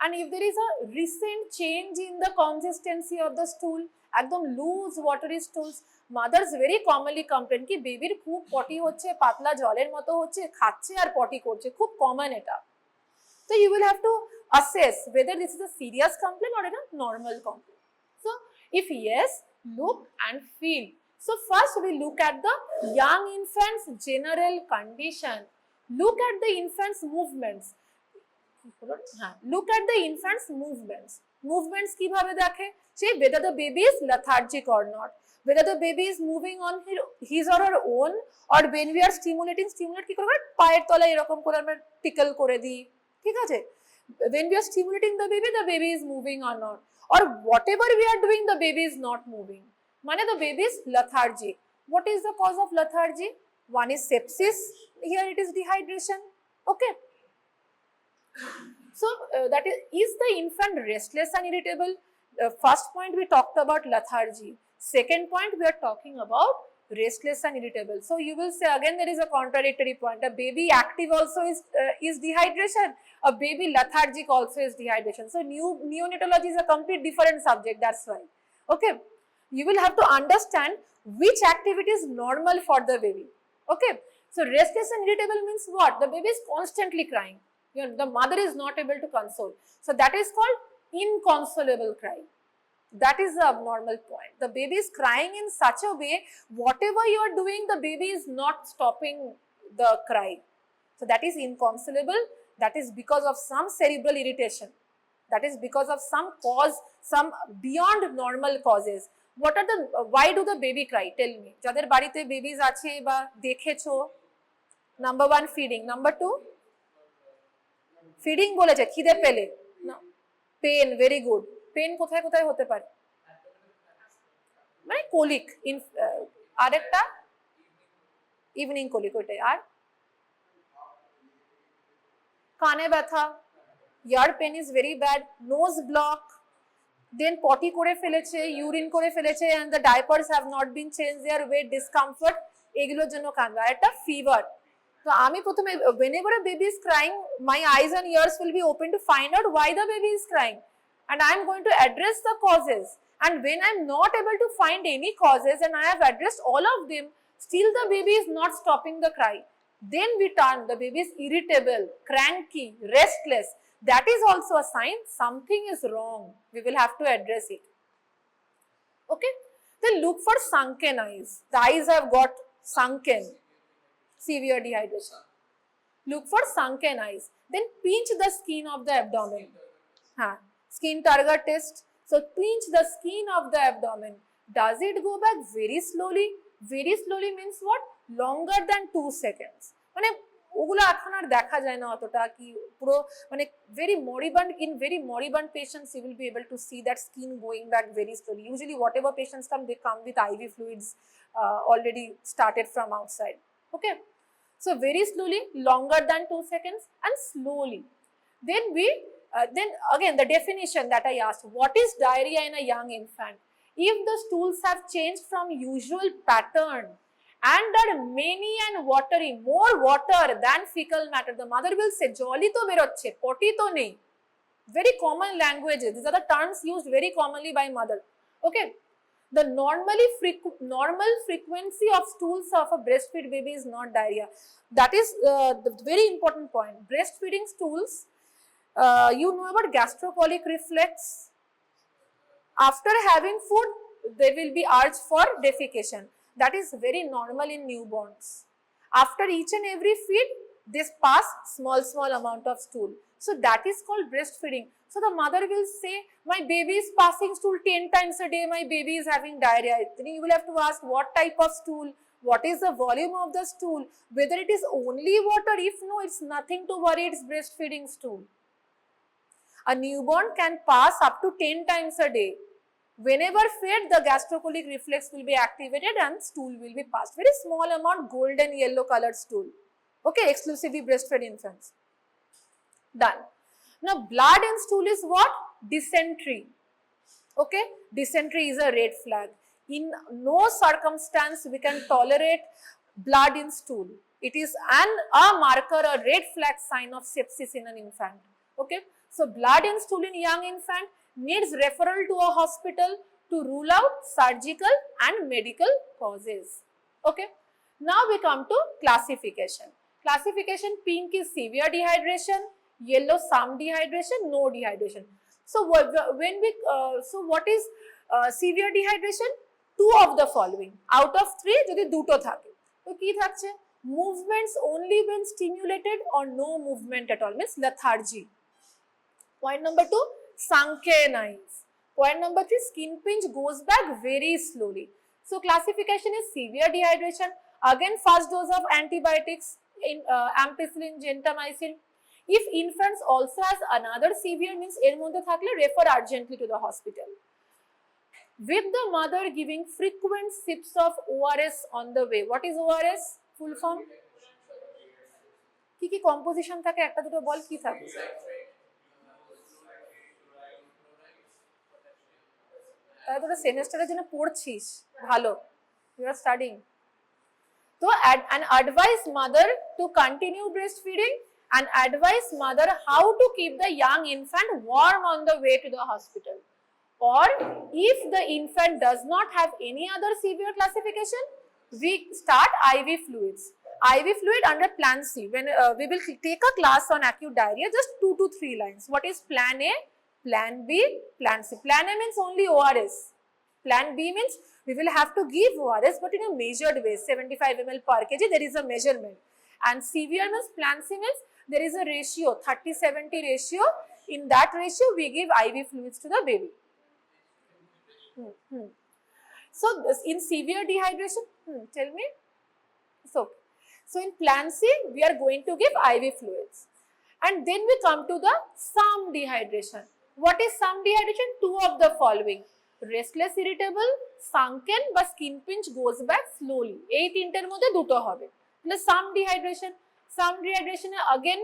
and if there is a recent change in the consistency of the stool, একদম loose watery stools, mothers very commonly complain কি বেবির খুব পটি হচ্ছে, পাতলা জলের মতো হচ্ছে, খাচ্ছে আর পটি করছে, খুব কমন এটা। So you will have to assess whether this is a serious complaint or a normal complaint. So if yes, look and feel. So first we look at the young infant's general condition. Look at the infant's movements. Look at the infant's movements. Movements কিভাবে দেখে? Say whether the baby is lethargic or not, whether the baby is moving on his or her own, or when we are stimulate কি করবে, পায়ের তলায় এরকম করে আমরা tickle করে দিই, ঠিক আছে? When we are stimulating the baby is moving or not, or whatever we are doing, the baby is not moving, মানে the baby is lethargic. What is the cause of lethargy? One is sepsis, here it is dehydration. Okay, so that is the infant restless and irritable? First point we talked about lethargy, second point we are talking about restless and irritable. So you will say again there is a contradictory point. A baby active also is dehydration, a baby lethargic also is dehydration. So neonatology is a complete different subject, that's why. Okay, you will have to understand which activity is normal for the baby. Okay, so restless and irritable means what? The baby is constantly crying, the mother is not able to console, so that is called inconsolable cry. That is the abnormal point. The baby is crying in such a way, whatever you are doing, the baby is not stopping the cry. So that is inconsolable. That is because of some cerebral irritation. That is because of some cause, some beyond normal causes. What are the, why do the baby cry? Tell me. যাদের বাড়িতে babies আছে বা দেখেছো, number one feeding, number two feeding বলেছে, খিদে পেলে, pain, very good. Pen কোথায় কোথায় হতে পারে? মানে কোলিক, আরেকটা ইভিনিং কোলিক, ওইটাই। আর কানে ব্যথা, ear pain is very bad, nose block, then potty করে ফেলেছে, ইউরিন করে ফেলেছে, and the diapers have not been change, their wet discomfort, এগুলোর জন্য কাঁদবে। আর একটা ফিভার। তো আমি প্রথমে whenever a baby is crying, my eyes and ears will be open to find out why the baby is crying, and I am going to address the causes. And when I am not able to find any causes and I have addressed all of them, still the baby is not stopping the cry, then we turn the baby is irritable, cranky, restless. That is also a sign something is wrong. We will have to address it. Okay, then look for sunken eyes. The eyes have got sunken, severe dehydration. Look for sunken eyes. Then pinch the skin of the abdomen. Skin target test. So pinch the skin of the abdomen. Does it go back very slowly? Very slowly means what? Longer than 2 seconds. মানে ওগুলো এখন আর দেখা যায় না অতটা, কি পুরো মানে very moribund patients you will be able to see that skin going back very slowly. Usually whatever patients come, they come with IV fluids already started from outside. Okay, so very slowly, longer than 2 seconds, and slowly. Then we then again the definition that I asked, what is diarrhea in a young infant? If the stools have changed from usual pattern and are many and watery, more water than fecal matter, the mother will say jolly to berochche, poti to nei. Very common languages, these are the terms used very commonly by mother. Okay, the normal frequency of stools of a breastfeed baby is not diarrhea. That is the very important point. Breastfeeding stools, you know about gastrocolic reflex. After having food, there will be urge for defecation. That is very normal in newborns. After each and every feed, they pass small amount of stool. So that is called breastfeeding. So the mother will say, my baby is passing stool 10 times a day, my baby is having diarrhea. Then you will have to ask what type of stool, what is the volume of the stool, whether it is only water. If no, it's nothing to worry, it's breastfeeding stool. A newborn can pass up to 10 times a day. Whenever fed, the gastrocolic reflex will be activated and stool will be passed. Very small amount, golden yellow colored stool. Okay, exclusively breastfed infants. Done. Now, blood in stool is what? Dysentery. Okay, dysentery is a red flag. In no circumstance we can tolerate blood in stool. It is a marker, a red flag sign of sepsis in an infant. Okay, So blood and stool in young infant needs referral to a hospital to rule out surgical and medical causes. Okay. Now we come to classification. Classification: pink is severe dehydration, yellow some dehydration, no dehydration. So what is severe dehydration? Two of the following. Out of three, যদি দুটো থাকে তো কি থাকছে? Movements only when stimulated or no movement at all, means lethargy. Point number 2, sunken eyes. Point number 3, skin pinch goes back very slowly. So classification is severe dehydration. Again, first dose of antibiotics in ampicillin, gentamicin. If infants also has another severe, means এর মধ্যে থাকলে refer urgently to the hospital. With the mother giving frequent sips of ORS on the way. What is ORS? Full form? কি কি composition থাকে একটা দুটো বল, কি থাকে? তাহলে তোরা সেমিস্টারের জন্য পড়ছিস ভালো, you are studying. So and advise mother to continue breastfeeding and advise mother how to keep the young infant warm on the way to the hospital. Or if the infant does not have any other severe classification, we start IV fluids. IV fluid under plan C. When we will take a class on acute diarrhea, just 2 to 3 lines. What is plan A, plan B, plan C? Plan A means only ORS. Plan B means we will have to give ORS but in a measured way, 75 ml per kg, there is a measurement. And severe means plan C means there is a ratio, 30-70 ratio. In that ratio, we give IV fluids to the baby. So in severe dehydration, tell me. So in plan C, we are going to give IV fluids. And then we come to the some dehydration. What is some dehydration? Two of the following. Restless, irritable, sunken, but skin pinch goes back slowly. এই তিনটের মধ্যে দুটো হবে। তাহলে some dehydration again,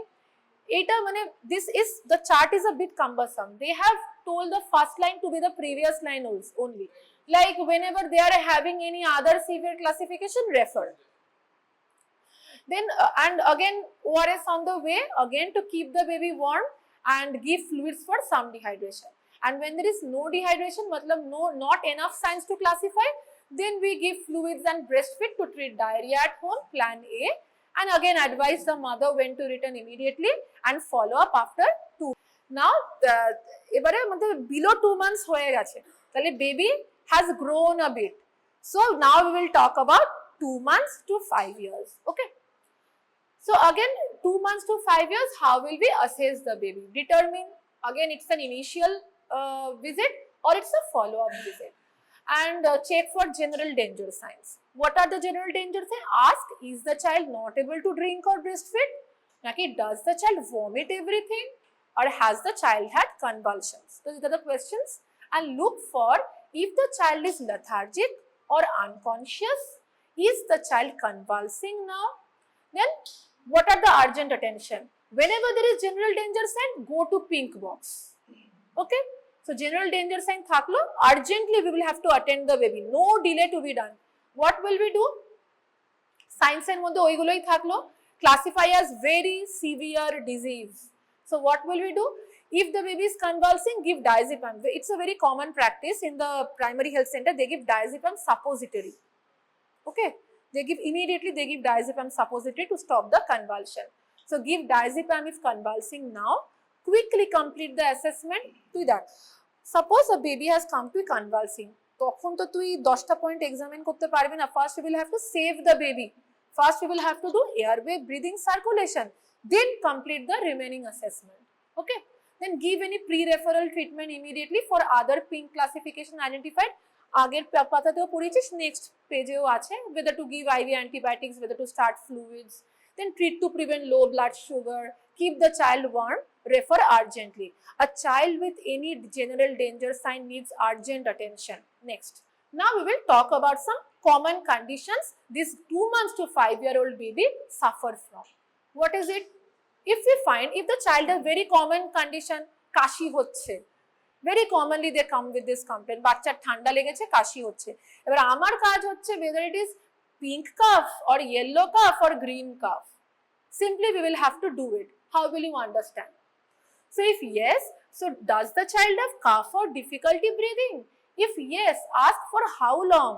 এটা মানে this is, the chart is a bit cumbersome. They have told the first line to be the previous line only. Like whenever they are having any other severe classification, refer. Then and again ORS on the way, again to keep the baby warm and give fluids for some dehydration. And when there is no dehydration, matlab not enough signs to classify, then we give fluids and breastfeed to treat diarrhea at home, plan A. And again advise the mother when to return immediately and follow up after 2. Now এবারে আমাদের below 2 months হয়ে গেছে, তাহলে baby has grown a bit. So now we will talk about 2 months to 5 years. Okay. So again 2 months to 5 years, how will we assess the baby? Determine, again it's an initial visit or it's a follow-up visit. And check for general danger signs. What are the general danger signs? Ask, is the child not able to drink or breastfeed? Naki, does the child vomit everything? Or has the child had convulsions? So these are the questions. And look for if the child is lethargic or unconscious. Is the child convulsing now? Then what are the urgent attention? Whenever there is general danger sign, go to pink box. Okay. So general danger sign thaklo, urgently we will have to attend the baby. No delay to be done. What will we do? Signs এর মধ্যে ওইগুলোই থাকলো. Classify as very severe disease. So what will we do? If the baby is convulsing, give diazepam. It's a very common practice in the primary health center. They give diazepam suppository. Okay. They give diazepam suppository to stop the convulsion. So give diazepam if convulsing now. Quickly complete the assessment to that. Suppose a baby has come to convulsing. তখন তো তুই 10টা point examine করতে পারবি না। First we will have to save the baby. First we will have to do airway, breathing, circulation. Then complete the remaining assessment. Okay. Then give any pre-referral treatment immediately for other pink classification identified. আগের পাতাতেও পড়েছিস, next পেজেও আছে, whether to give IV antibiotics, whether to start fluids. Then treat to prevent low blood sugar. Keep the child warm. Refer urgently. A child with any general danger sign needs urgent attention. Next. Now we will talk about some common conditions this 2 months to 5-year-old baby suffer from. What is it? If we find, if the child has very common condition, kashi hocche, very commonly they come with this complaint, বাচ্চার ঠান্ডা লেগেছে, কাশি হচ্ছে। এবার আমার কাজ হচ্ছে whether it is pink cough or yellow cough or green cough. Simply we will have to do it. How will you understand? So if yes, so does the child have cough or difficulty breathing? If yes, ask for how long.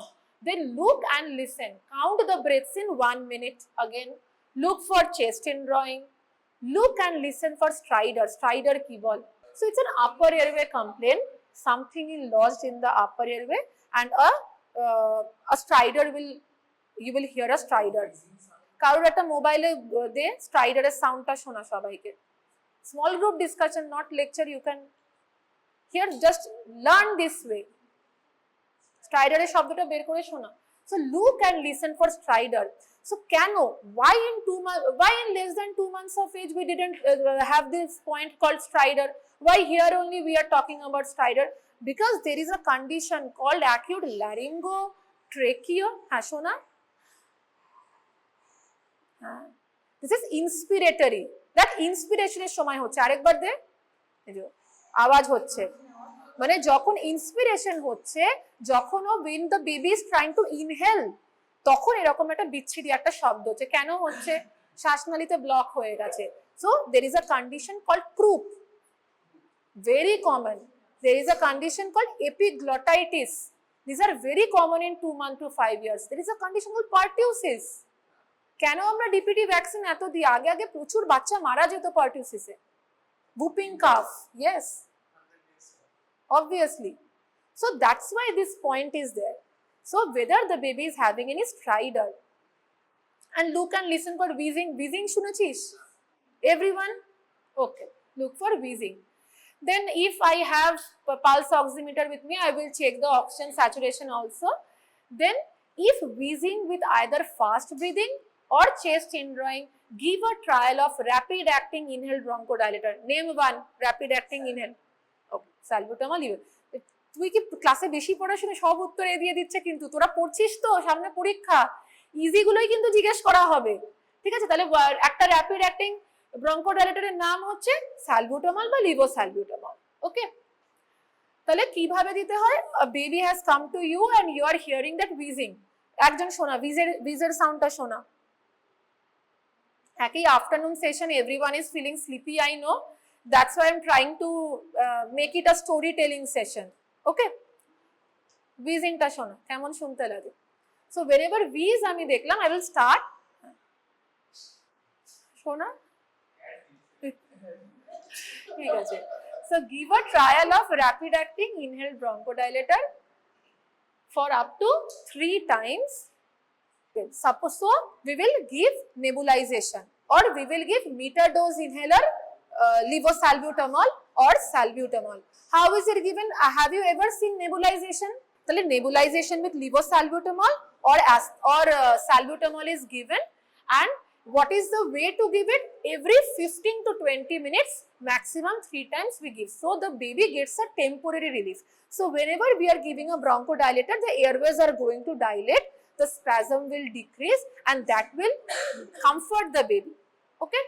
Then look and listen. Count the breaths in 1 minute. Again, look for chest in drawing. Look and listen for stridor key ball. So it's an upper airway complaint. Something is lodged in the upper airway, and a stridor you will hear a stridor. কারোর একটা মোবাইলে দে স্ট্রাইডারের সাউন্ডটা শোনা সবাইকে। Small group discussion, not lecture. You can here just learn this way. স্ট্রাইডারের শব্দটা বের করে শোনা। So look and listen for stridor. So কেন? Why in less than 2 months of age we didn't have this point called stridor? Why here only we are talking about stridor? Because there is a condition called acute laryngotrachea. শোনা? This is inspiratory. That inspiration এর সময় হচ্ছে। আরেকবার দে, আওয়াজ হচ্ছে, মানে যখন inspiration হচ্ছে, যখন when the baby is trying to inhale, তখন এরকম একটা বিচ্ছিরি একটা শব্দ হচ্ছে। কেন হচ্ছে? শ্বাসনালীতে ব্লক হয়ে গেছে। So there is a condition called croup. Very common. There is a condition called epiglottitis. These are very common in 2 months to 5 years. There is a condition called pertussis. কেন আমরা ডিপিটি ভ্যাকসিন এত দিই? আগে আগে প্রচুর বাচ্চা মারা যেত পারটিউসিসে। whooping cough, yes, obviously. So that's why this point is there. So whether the baby is having any stridor, and look and listen for wheezing. Wheezing শুনেছিস? Everyone? Okay, look for wheezing. Then if I have a pulse oximeter with me, I will check the oxygen saturation also. Then if wheezing with either fast breathing or chest indrawing, give a trial of rapid acting inhaled bronchodilator. Name one rapid acting inhaled. Okay, salbutamol. তুই কি ক্লাসে বেশি পড়াশোনা সব উত্তর দিয়ে দিচ্ছে, কিন্তু তোরা পড়ছিস তো, সামনে পরীক্ষা, ইজি গুলোই কিন্তু জিজ্ঞেস করা হবে। ঠিক আছে, তাহলে একটা র্যাপিড অ্যাক্টিং ব্রঙ্কোডাইলেটরের নাম হচ্ছে সালবুটামল বা লিভোসালবুটামল। ওকে, তাহলে কিভাবে দিতে হয়? Baby has come to you and you are hearing that wheezing. একজন শোনা, wheezer সাউন্ডটা শোনা। একই afternoon session, everyone is feeling sleepy, I know, that's why I am trying to make it a story telling session. Okay, wheezingটা শোনা, কেমন শুনতে লাগে। সো whenever wheeze আমি দেখলাম, I will start. শোনা, ঠিক আছে। So give a trial of rapid acting inhaled bronchodilator for up to 3 times. Suppose so, we will give nebulization, or we will give meter dose inhaler levosalbutamol or salbutamol. How is it given? Have you ever seen nebulization? Tale nebulization with levosalbutamol or salbutamol is given, and what is the way to give it? Every 15 to 20 minutes, maximum 3 times we give. So the baby gets a temporary relief. So whenever we are giving a bronchodilator, the airways are going to dilate, the spasm will decrease, and that will comfort the baby. Okay?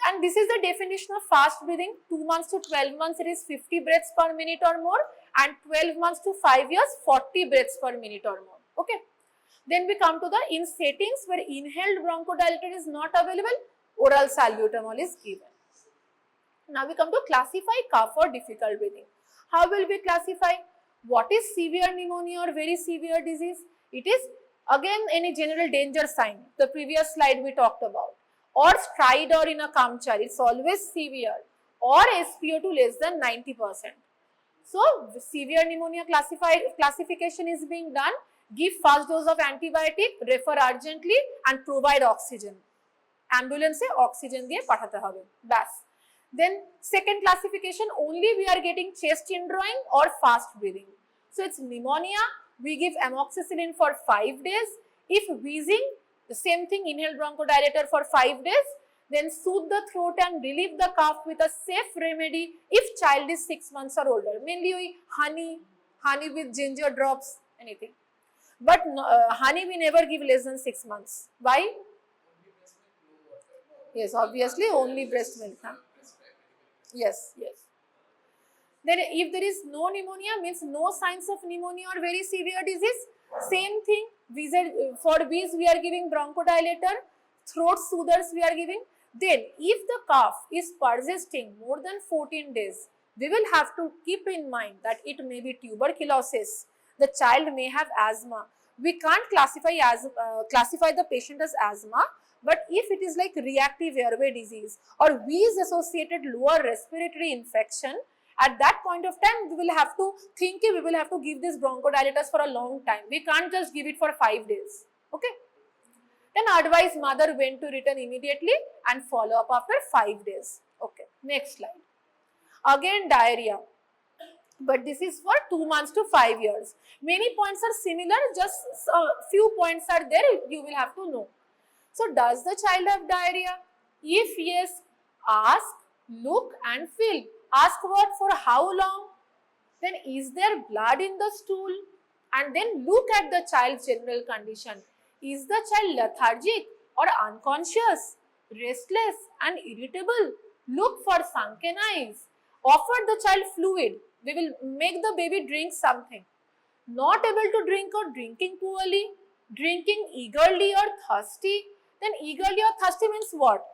And this is the definition of fast breathing. 2 months to 12 months, it is 50 breaths per minute or more, and 12 months to 5 years, 40 breaths per minute or more. Okay? Then we come to the in settings where inhaled bronchodilator is not available, oral salbutamol is given. Now we come to classify cough or difficult breathing. How will we classify? What is severe pneumonia or very severe disease? It is again any general danger sign, the previous slide we talked about, or stridor in a kamchar, it's always severe, or SpO2 less than 90%. So severe pneumonia classification is being done. Give first dose of antibiotic, refer urgently, and provide oxygen. Ambulance oxygen দিয়ে পাঠাতে হবে, ব্যাস। Then second classification, only we are getting chest indrawing or fast breathing. So it's pneumonia, we give amoxicillin for 5 days. If wheezing, the same thing, inhaled bronchodilator for 5 days. Then soothe the throat and relieve the cough with a safe remedy if child is 6 months or older. Mainly we honey with ginger drops, anything. But honey we never give less than 6 months. Why? Yes, obviously only breast milk. Huh? Yes, yes. Then if there is no pneumonia, means no signs of pneumonia or very severe disease, same thing, for wheeze we are giving bronchodilator, throat soothers we are giving. Then if the cough is persisting more than 14 days, we will have to keep in mind that it may be tuberculosis. The child may have asthma. We can't classify the patient as asthma, but if it is like reactive airway disease or wheeze associated lower respiratory infection, at that point of time we will have to think we will have to give this bronchodilators for a long time. We can't just give it for 5 days. Okay. Then advise mother when to return immediately and follow up after 5 days. Okay. Next slide. Again diarrhea. But this is for 2 months to 5 years. Many points are similar, just a few points are there you will have to know. So does the child have diarrhea? If yes, ask, look and feel. Ask what, for how long? Then is there blood in the stool? And then look at the child's general condition. Is the child lethargic or unconscious, restless and irritable? Look for sunken eyes. Offer the child fluid. We will make the baby drink something. Not able to drink or drinking poorly, drinking eagerly or thirsty. Then eagerly or thirsty means what?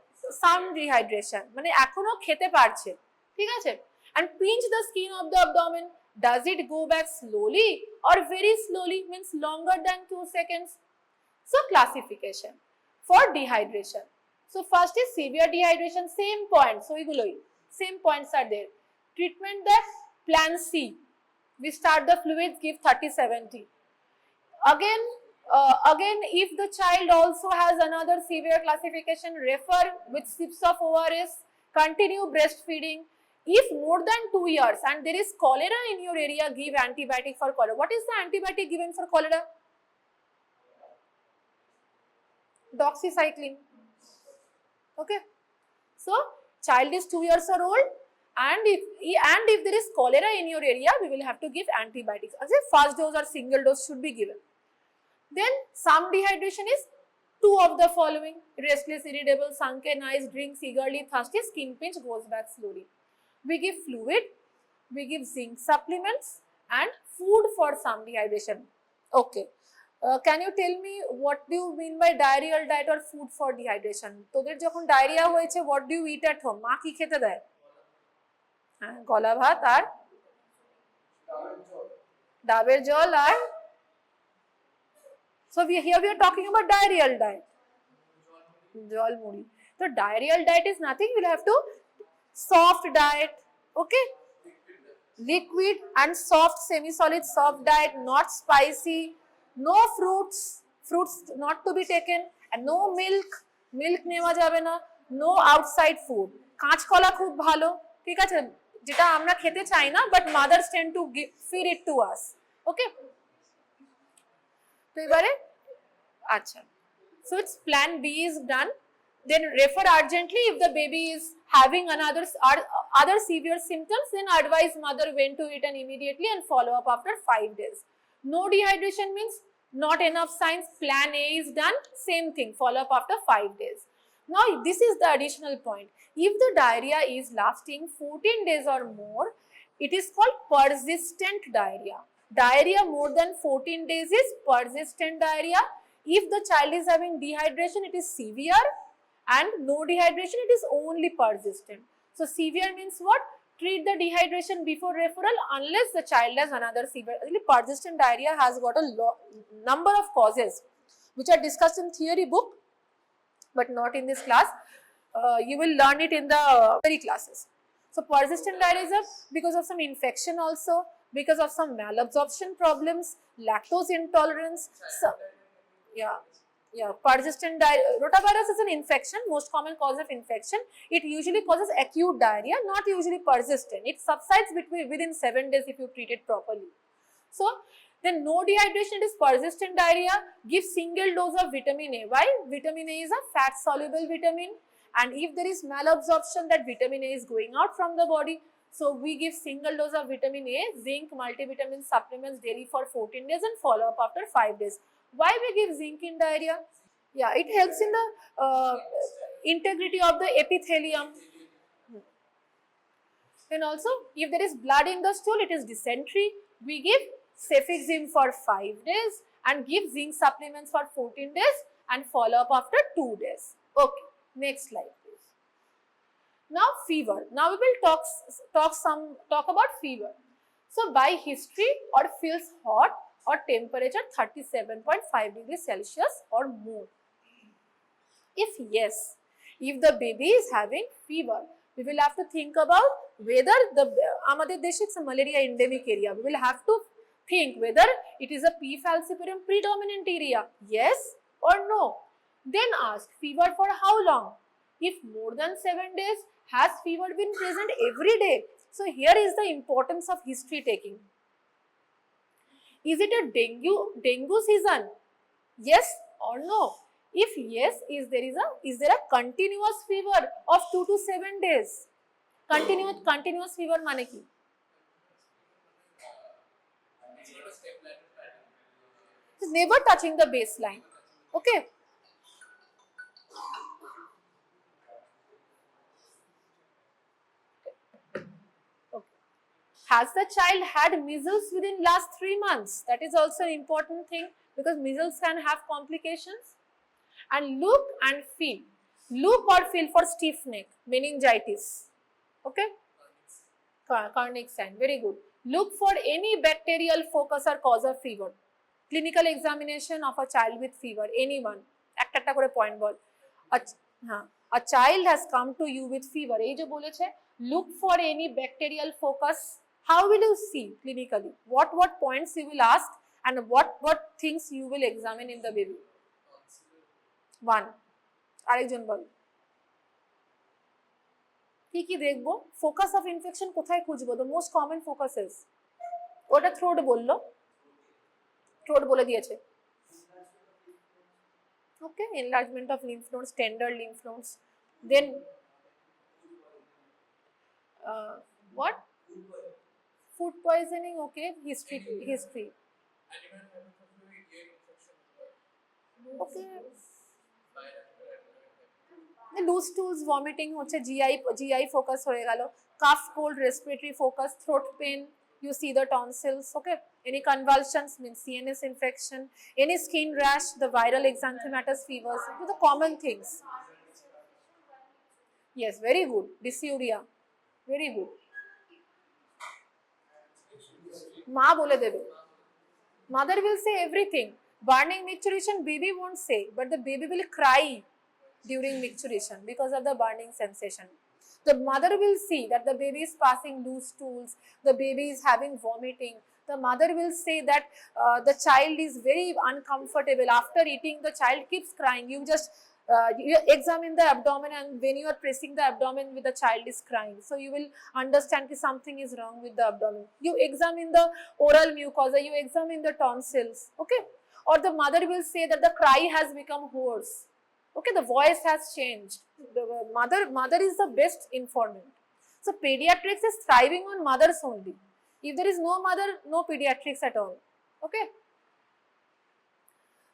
Some dehydration. মানে এখনো খেতে পারছে, ঠিক আছে? And pinch the skin of the abdomen. Does it go back slowly or very slowly, means longer than 2 seconds? So classification for dehydration. So first is severe dehydration, same points. So same points are there. Treatment, that plan C. We start the fluids, give 30-70. Again, if the child also has another severe classification, refer with sips of ORS, continue breastfeeding. If more than 2 years and there is cholera in your area, give antibiotic for cholera. What is the antibiotic given for cholera? Doxycycline. Okay. So child is 2 years old, and if there is cholera in your area, we will have to give antibiotics. As a first dose or single dose should be given. Then some dehydration is 2 of the following: restless, irritable, sunken eyes, drinks eagerly, thirsty, skin pinch, goes back slowly. We give fluid, we give zinc supplements and food for some dehydration. Okay. Can you tell me what do you mean by diarrheal diet or food for dehydration? তোদের যখন diarrhoea হয়েছে, what do you eat at home? মা কি খেতে দেয়? হ্যাঁ, গলা ভাত আর ডাবের জল আর so here we are talking about diarrheal diet. জল মুড়ি. So diarrheal diet is nothing. We'll have to soft diet, okay? Liquid and soft, semi-solid soft diet, not spicy. No fruits not to be taken, and no milk নেওয়া যাবে না. No outside food. কাঁচকলা খুব ভালো, ঠিক আছে, যেটা আমরা খেতে চাই না, but mothers tend to feed it to us. Okay? তো এবারে আচ্ছা, so its plan B is done. Then refer urgently if the baby is having other severe symptoms. Then advise mother when to return immediately and follow up after 5 days. No dehydration means not enough signs. Plan A is done. Same thing. Follow up after 5 days. Now this is the additional point. If the diarrhea is lasting 14 days or more, it is called persistent diarrhea. Diarrhea more than 14 days is persistent diarrhea. If the child is having dehydration, it is severe, and no dehydration, it is only persistent. So severe means what? Treat the dehydration before referral unless the child has another severe. Actually, persistent diarrhea has got a number of causes which are discussed in theory book, but not in this class. You will learn it in the theory classes. So persistent diarrhea is because of some infection also, because of some malabsorption problems, lactose intolerance. Persistent rotavirus is an infection, most common cause of infection. It usually causes acute diarrhea, not usually persistent. It subsides within 7 days if you treat it properly. So then no dehydration is persistent diarrhea. Give single dose of vitamin A. Why? Vitamin A is a fat soluble vitamin, and if there is malabsorption, that vitamin A is going out from the body. So we give single dose of vitamin A, zinc, multivitamin supplements daily for 14 days and follow up after 5 days. Why we give zinc in diarrhea? Yeah, it helps in the integrity of the epithelium. Then also, if there is blood in the stool, it is dysentery. We give cefixime for 5 days and give zinc supplements for 14 days and follow up after 2 days. Okay, next slide please. Now fever. Now we will talk about fever. So by history, or feels hot or temperature 37.5 degrees Celsius or more. If yes, if the baby is having fever, we will have to think about whether the amader deshe it's a malaria endemic area. We will have to think whether it is a P. falciparum predominant area, yes or no. Then ask fever for how long. If more than 7 days, has fever been present every day? So here is the importance of history taking. Is it a dengue season? Yes or no? If yes, is there a continuous fever of 2 to 7 days? Continuous fever mane ki? It's never touching the baseline. Okay. Has the child had measles within last 3 months? That is also an important thing because measles can have complications. And look and feel. Look or feel for stiff neck, meningitis. Okay? Carnic sign. Very good. Look for any bacterial focus or cause of fever. Clinical examination of a child with fever. Anyone. একটা করে point ball. A child has come to you with fever. এই যে বলেছে, look for any bacterial focus. How will you see clinically? What points you will ask and what things you will examine in the baby? One. আরেকজন বল। কি দেখবো? Focus of infection কোথায় খুঁজবো? The most common focuses. ওটা throat বললো। throat বলে দিয়েছে। Okay, enlargement of lymph nodes, tender lymph nodes. Then what? Food poisoning, okay, history. Okay. Loose stools, vomiting হচ্ছে, GI focus হয়ে গেল, cough, cold, respiratory focus, throat pain, you see the tonsils, okay. Any convulsions means CNS infection, any skin rash, the viral exanthematous fevers, the common things. Yes, very good. Dysuria, very good. Ma bole debe. Mother will say everything. Burning micturition, baby won't say, but the baby will cry during micturition because of the burning sensation. The mother will see that the baby is passing loose stools, the baby is having vomiting. The mother will say that the child is very uncomfortable. After eating, the child keeps crying. You just you examine the abdomen, and when you are pressing the abdomen with the child is crying, so you will understand that something is wrong with the abdomen. You examine the oral mucosa, you examine the tonsils, okay. Or the mother will say that the cry has become hoarse, okay, the voice has changed. The mother is the best informant. So pediatrics is thriving on mothers only. If there is no mother, no pediatrics at all, okay.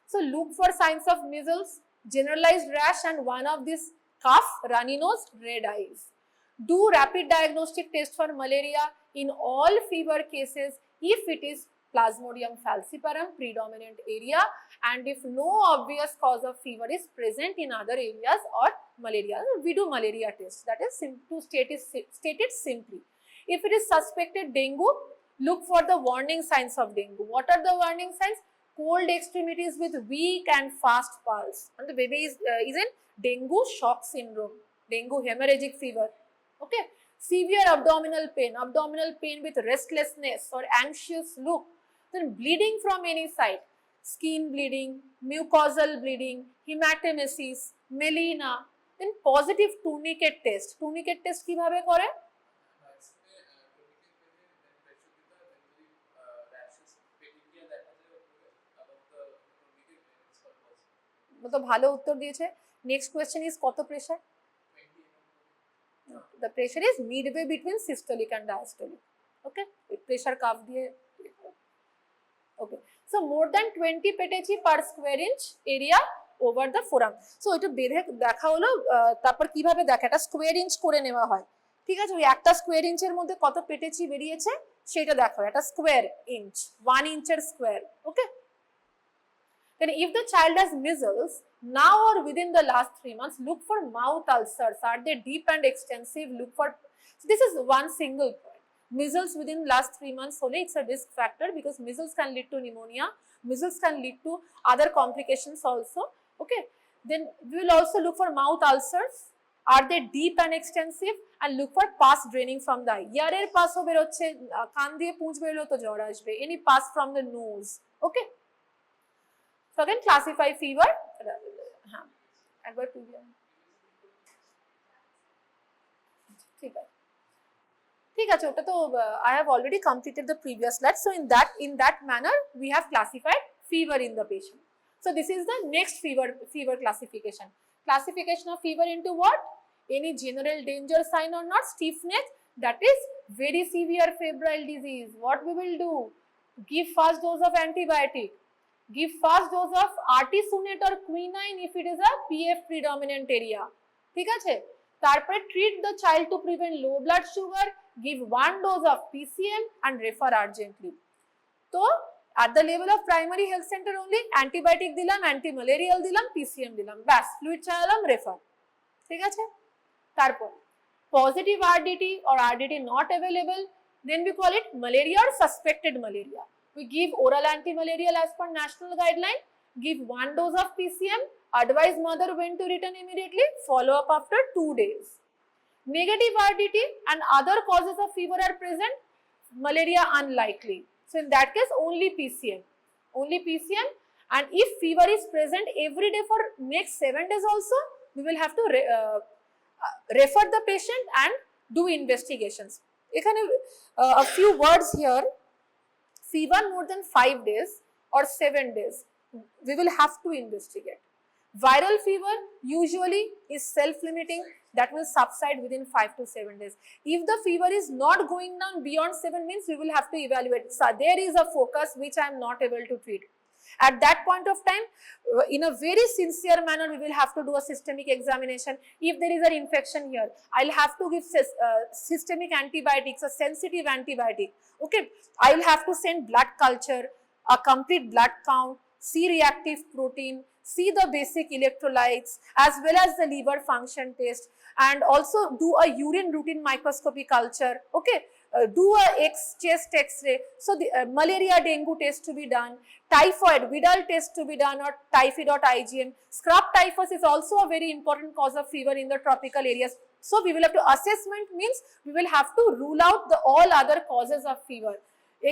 So look for signs of measles, generalized rash, and one of these cough, runny nose, red eyes. Do rapid diagnostic test for malaria in all fever cases if it is Plasmodium falciparum predominant area, and if no obvious cause of fever is present in other areas or malaria. We do malaria test. That is to state it simply. If it is suspected dengue, look for the warning signs of dengue. What are the warning signs? Cold extremities with weak and fast pulse, and the baby is in dengue shock syndrome, dengue hemorrhagic fever, okay. Severe abdominal pain with restlessness or anxious look. Then bleeding from any side, skin bleeding, mucosal bleeding, hematemesis, melena. Then positive tourniquet test. Tourniquet test কিভাবে করে? তো ভালো উত্তর দিয়েছে। Next question is কত pressure? The pressure is midway between systolic and diastolic, okay. Pressure calf দিয়ে, okay. So more than 20 petechi per square inch area over the forearm. So এটা বেঁধে দেখা হলো, তারপর কিভাবে দেখা, এটা স্কোয়ার ইঞ্চ করে নেওয়া হয়, ঠিক আছে। ওই একটা স্কোয়ার ইঞ্চের মধ্যে কত পেটেছি বেরিয়েছে সেটা দেখা হয়, এটা স্কোয়ার ইঞ্চ, 1 ইঞ্চের square, okay. Then if the child has measles, now or within the last 3 months, look for mouth ulcers. Are they deep and extensive? Look for, so this is one single point. Measles within last 3 months only, it's a risk factor because measles can lead to pneumonia. Measles can lead to other complications also. Okay. Then we will also look for mouth ulcers. Are they deep and extensive? And look for pus draining from the eye. Ear pus ho berochche, kan diye poonch berlo to jor ashbe. Any pus from the nose. Okay. So again classify fever. I have already completed the previous slide. So in that manner we have classified fever in the patient. So this is the next fever classification. Classification of fever into what? Any general danger sign or not? Stiffness, that is very severe febrile disease. What we will do? Give first dose of antibiotic. Give first dose of artesunate or quinine if it is a PF predominant area. ঠিক আছে? তারপরে treat the child to prevent low blood sugar. Give 1 dose of PCM and refer urgently. So at the level of primary health center only antibiotic দিলাম, anti-malarial দিলাম, PCM দিলাম, ব্যাস fluid চালালাম, refer. ঠিক আছে? তারপর positive RDT or RDT not available, then we call it malaria or suspected malaria. We give oral anti-malarial as per national guideline, give 1 dose of PCM, advise mother when to return immediately, follow up after 2 days. Negative RDT and other causes of fever are present, malaria unlikely. So in that case only PCM, and if fever is present every day for next 7 days also, we will have to refer the patient and do investigations. A few words here. Fever more than 5 days or 7 days, we will have to investigate. Viral fever usually is self-limiting, that will subside within 5 to 7 days. If the fever is not going down beyond 7 means we will have to evaluate. So there is a focus which I am not able to treat. At that point of time, in a very sincere manner, we will have to do a systemic examination. If there is an infection here, I'll have to give systemic antibiotics, a sensitive antibiotic. Okay, I will have to send blood culture, a complete blood count, C-reactive protein, see the basic electrolytes as well as the liver function test, and also do a urine routine microscopy culture. Okay. Do a chest x-ray, so the malaria dengue test to be done, typhoid Vidal test to be done, or typhoid.IgM. Scrub typhus is also a very important cause of fever in the tropical areas. So we will have to, assessment means we will have to rule out the all other causes of fever.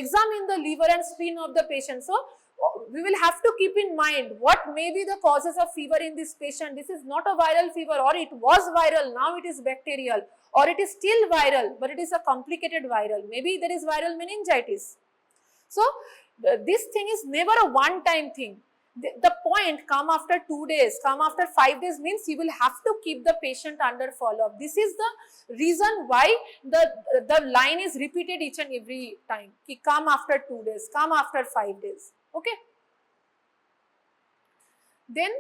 Examine the liver and spleen of the patient. So we will have to keep in mind what may be the causes of fever in this patient. This is not a viral fever, or it was viral, now it is bacterial, or it is still viral but it is a complicated viral. Maybe there is viral meningitis. So this thing is never a one-time thing. The point, come after 2 days, come after 5 days means you will have to keep the patient under follow-up. This is the reason why the line is repeated each and every time. Come after 2 days, come after 5 days. Okay. Then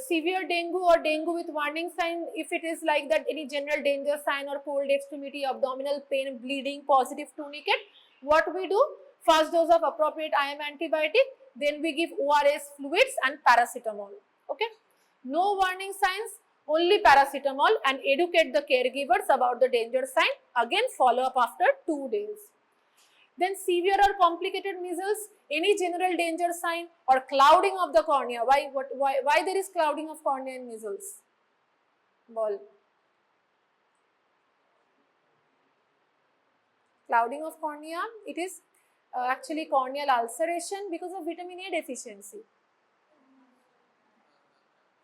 severe dengue or dengue with warning sign, if it is like that, any general danger sign or cold extremity, abdominal pain, bleeding, positive tourniquet, what we do? First dose of appropriate IM antibiotic, then we give ORS fluids and paracetamol. Okay. No warning signs, only paracetamol, and educate the caregivers about the danger sign. Again follow up after 2 days. Then severe or complicated measles, any general danger sign or clouding of the cornea. Why there is clouding of cornea in measles? Ball. Clouding of cornea, it is actually corneal ulceration because of vitamin A deficiency.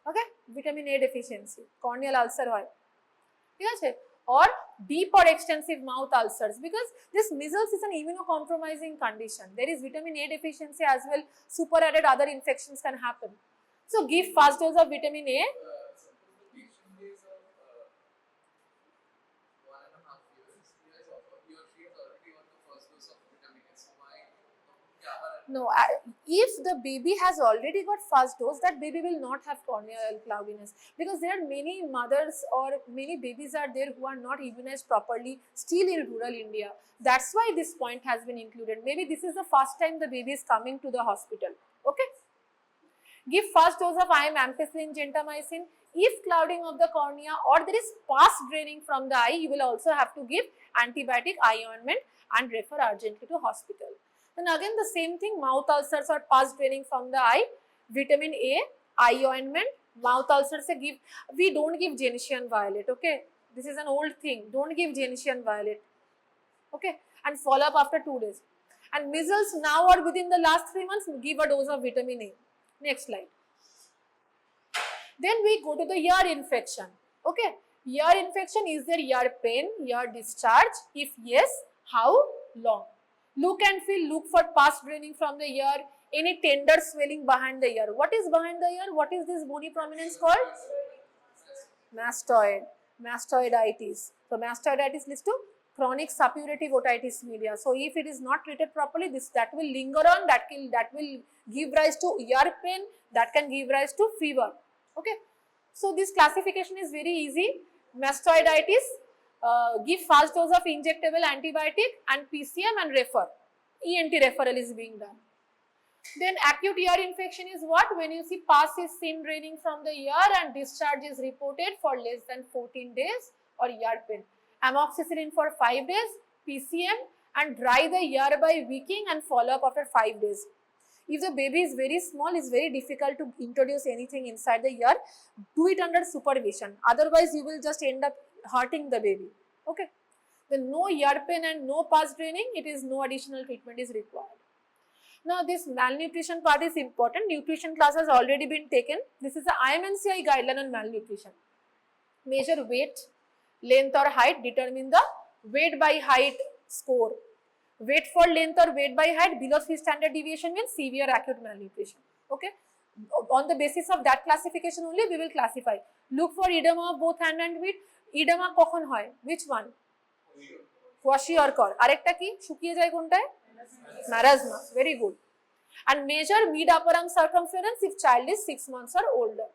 Okay, vitamin A deficiency, corneal ulcer hoy. ঠিক আছে? Or deep or extensive mouth ulcers, because this measles is an immunocompromising condition. There is vitamin A deficiency as well, super added other infections can happen. So give first dose of vitamin A. No, if the baby has already got first dose, that baby will not have corneal cloudiness, because there are many mothers or many babies are there who are not immunized properly still in rural India. That's why this point has been included. Maybe this is the first time the baby is coming to the hospital. Okay. Give first dose of IM ampicillin gentamicin. If clouding of the cornea or there is pus draining from the eye, you will also have to give antibiotic eye ointment and refer urgently to hospital. Then again the same thing, mouth ulcers or pus draining from the eye, vitamin A, eye ointment. Mouth ulcers se give, we don't give gentian violet, okay? This is an old thing, don't give gentian violet, okay? And follow up after 2 days. And measles now or within the last 3 months, give a dose of vitamin A. Next slide. Then we go to the ear infection, okay? Ear infection, is there ear pain, ear discharge? If yes, how long? Look and feel, look for pus draining from the ear, any tender swelling behind the ear. What is behind the ear? What is this bony prominence called? Mastoid, mastoiditis. So mastoiditis leads to chronic suppurative otitis media. So if it is not treated properly, that will linger on, that will give rise to ear pain, that can give rise to fever, okay? So this classification is very easy. Mastoiditis, give first dose of injectable antibiotic and PCM and refer. ENT referral is being done. Then acute ear infection is what? When you see pus is seen draining from the ear and discharge is reported for less than 14 days or ear pain. Amoxicillin for 5 days, PCM and dry the ear by wicking and follow up after 5 days. If the baby is very small, it's very difficult to introduce anything inside the ear. Do it under supervision. Otherwise, you will just end up hurting the baby. Okay. Then no ear pain and no pus draining, it is no additional treatment is required. Now, this malnutrition part is important. Nutrition class has already been taken. This is the IMNCI guideline on malnutrition. Measure weight, length or height, determine the weight by height score. Weight for length or weight by height below 3 standard deviation means severe acute malnutrition. Okay. On the basis of that classification only we will classify. Look for edema of both hand and feet. Edema kokhon hoy? Which one? Kwashiorkor. Arekta ki? Shukiye jay kontaয়? Marasma. Very good. And measure mid upper arm circumference if child is 6 months or older.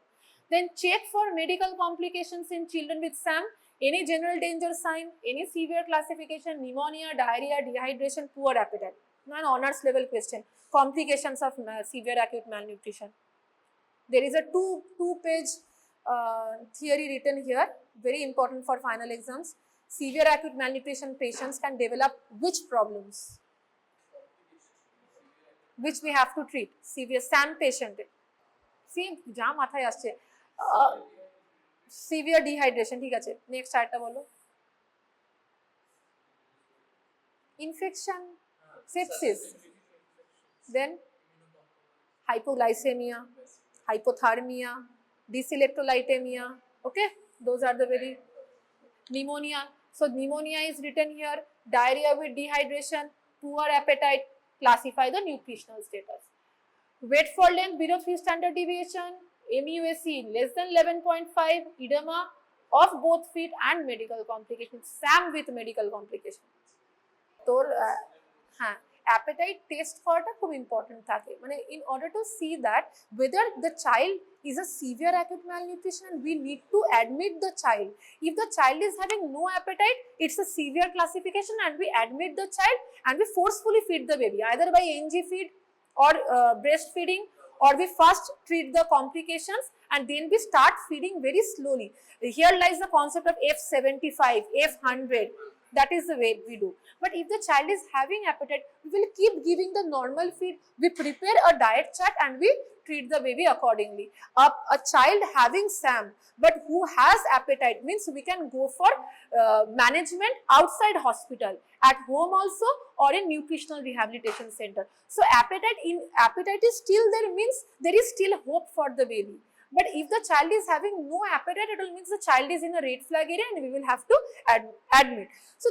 Then check for medical complications in children with SAM. Any general danger sign, any severe classification, pneumonia, diarrhea, dehydration, poor appetite. Now an honors level question. Complications of severe acute malnutrition. There is a two-page theory written here, very important for final exams. Severe acute malnutrition patients can develop which problems? Which we have to treat? Severe SAM patient. See, jam mathay asche. Severe dehydration, ঠিক আছে. Next আরেকটা বলো. Infection, sepsis. Then hypoglycemia, hypothermia, dyselectrolytemia. Okay, those are the very pneumonia. So pneumonia is written here. Diarrhea with dehydration, poor appetite. Classify the nutritional status. Weight for length below 3 standard deviation. MUSE less than 11.5, edema of both feet and medical complications. SAM with medical complications. তোর হ্যাঁ appetite test করাটা খুব important থাকে মানে in order to see that whether the child is a severe acute malnutrition and we need to admit the child. If the child is having no appetite, it's a severe classification and we admit the child and we forcefully feed the baby either by NG feed or breastfeeding, or we first treat the complications and then we start feeding very slowly. Here lies the concept of F75, F100. That is the way we do. But if the child is having appetite, we will keep giving the normal feed. We prepare a diet chart and we treat the baby accordingly. A child having SAM but who has appetite means we can go for management outside hospital, at home also, or in nutritional rehabilitation center. So appetite is still there means there is still hope for the baby. But if the child is having no appetite, it will means the child is in a red flag area and we will have to admit. So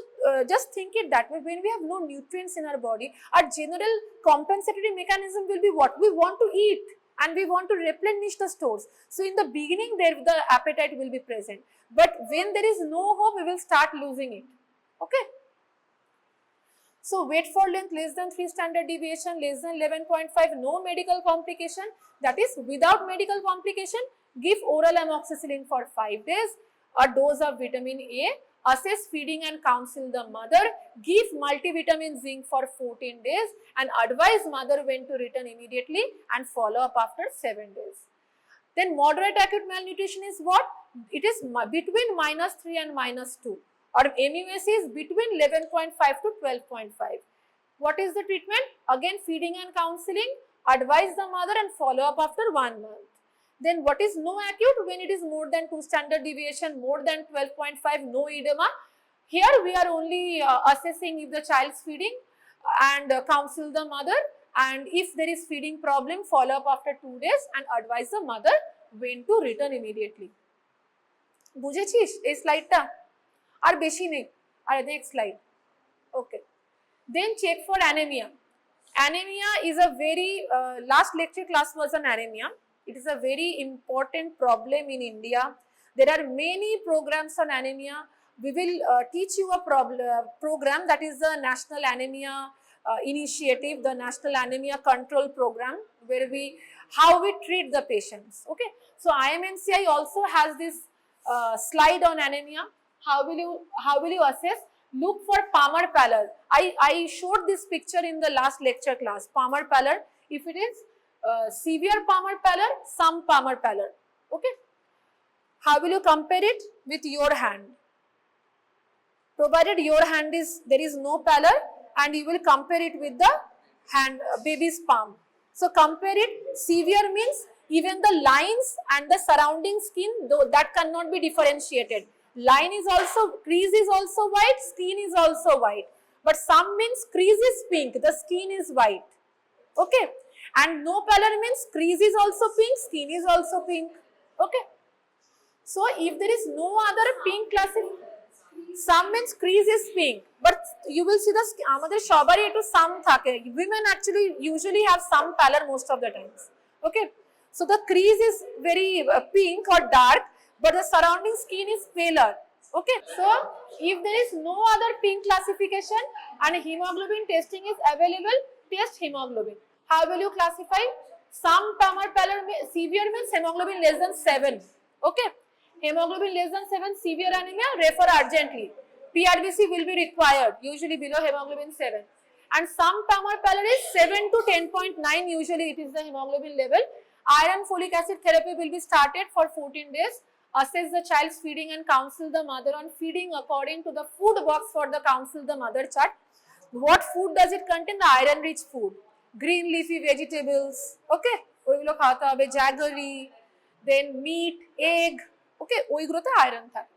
just think it that way. When we have no nutrients in our body, our general compensatory mechanism will be what? We want to eat and we want to replenish the stores. So in the beginning, the appetite will be present. But when there is no hope, we will start losing it. Okay. So weight for length less than 3 standard deviation, less than 11.5, no medical complication. That is without medical complication, give oral amoxicillin for 5 days, a dose of vitamin A, assess feeding and counsel the mother, give multivitamin zinc for 14 days and advise mother when to return immediately and follow up after 7 days. Then moderate acute malnutrition is what? It is between -3 and -2, or MUAC is between 11.5 to 12.5. What is the treatment? Again, feeding and counseling, advise the mother and follow up after 1 month. Then what is no acute? When it is more than 2 standard deviation, more than 12.5, no edema. Here we are only assessing if the child is feeding and counsel the mother, and if there is feeding problem, follow up after 2 days and advise the mother when to return immediately. বুঝেছিস এই স্লাইডটা? আর বেশি নেই, আর next slide. Okay, then check for anemia. Anemia is a very last lecture class was on anemia. It is a very important problem in India. There are many programs on anemia. We will teach you a program that is the National Anemia Initiative, the National Anemia Control Program, where how we treat the patients. Okay, so IMNCI also has this slide on anemia. How will you assess? Look for Palmer pallor. I showed this picture in the last lecture class. Palmer pallor. If it is severe Palmer pallor, some Palmer pallor. Okay. How will you compare it? With your hand. Provided your hand there is no pallor, and you will compare it with the hand, baby's palm. So compare it. Severe means even the lines and the surrounding skin, though that cannot be differentiated. Line is also, crease is also white, skin is also white. But some means crease is pink, the skin is white. Okay. And no pallor means crease is also pink, skin is also pink. Okay. So if there is no other pink classification, some means crease is pink, but you will see the amader shobar etu some thake. Women actually usually have some pallor most of the times. Okay. So the crease is very pink or dark, but the surrounding skin is paler. Okay. So if there is no other pink classification and hemoglobin testing is available, test hemoglobin. How will you classify? Some Palmer pallor severe means hemoglobin less than 7. Okay. Hemoglobin less than 7, severe anemia, refer urgently. PRBC will be required, usually below hemoglobin 7. And some Palmer pallor is 7 to 10.9, usually it is the hemoglobin level. Iron folic acid therapy will be started for 14 days. Assess the child's feeding and counsel the mother on feeding according to the food box for the counsel the mother chart. What food does it contain? The iron rich food. Green leafy vegetables. Okay. ওইগুলো খাওয়াতে হবে, jaggery, then meat, egg. Okay, ওইগুলোতে iron থাকে.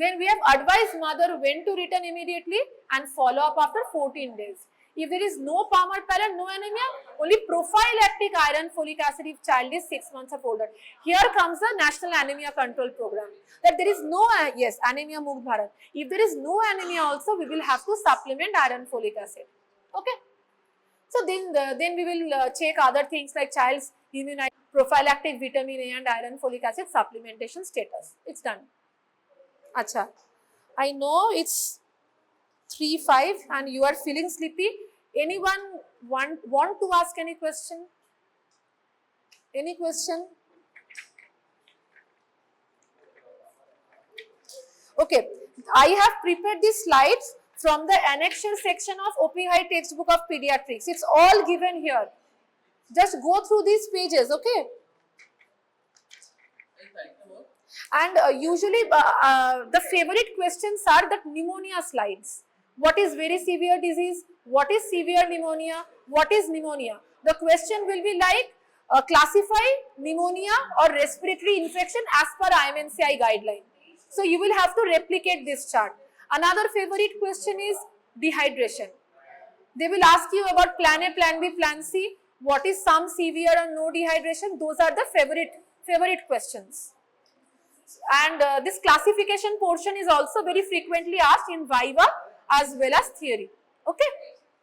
Then we have advised mother when to return immediately and follow up after 14 days. If there is no Palmer pallor, no anemia, only prophylactic iron folic acid if child is 6 months or older. Here comes the National Anemia Control Program. That there is no, yes, Anemia Mukt Bharat. If there is no anemia also, we will have to supplement iron folic acid. Okay. So then we will check other things like child's immunity, prophylactic vitamin A and iron folic acid supplementation status. It's done. Acha, I know it's 3:05 and you are feeling sleepy. Anyone want to ask any question? Any question? Okay, I have prepared these slides from the annexure section of OPHI textbook of pediatrics. It's all given here. Just go through these pages, okay? And usually the favorite questions are the pneumonia slides. What is very severe disease? What is severe pneumonia? What is pneumonia? The question will be like classify pneumonia or respiratory infection as per IMNCI guideline. So you will have to replicate this chart. Another favorite question is dehydration. They will ask you about plan A, plan B, plan C. What is some severe and no dehydration? Those are the favorite questions. And this classification portion is also very frequently asked in Viva as well as theory. Okay.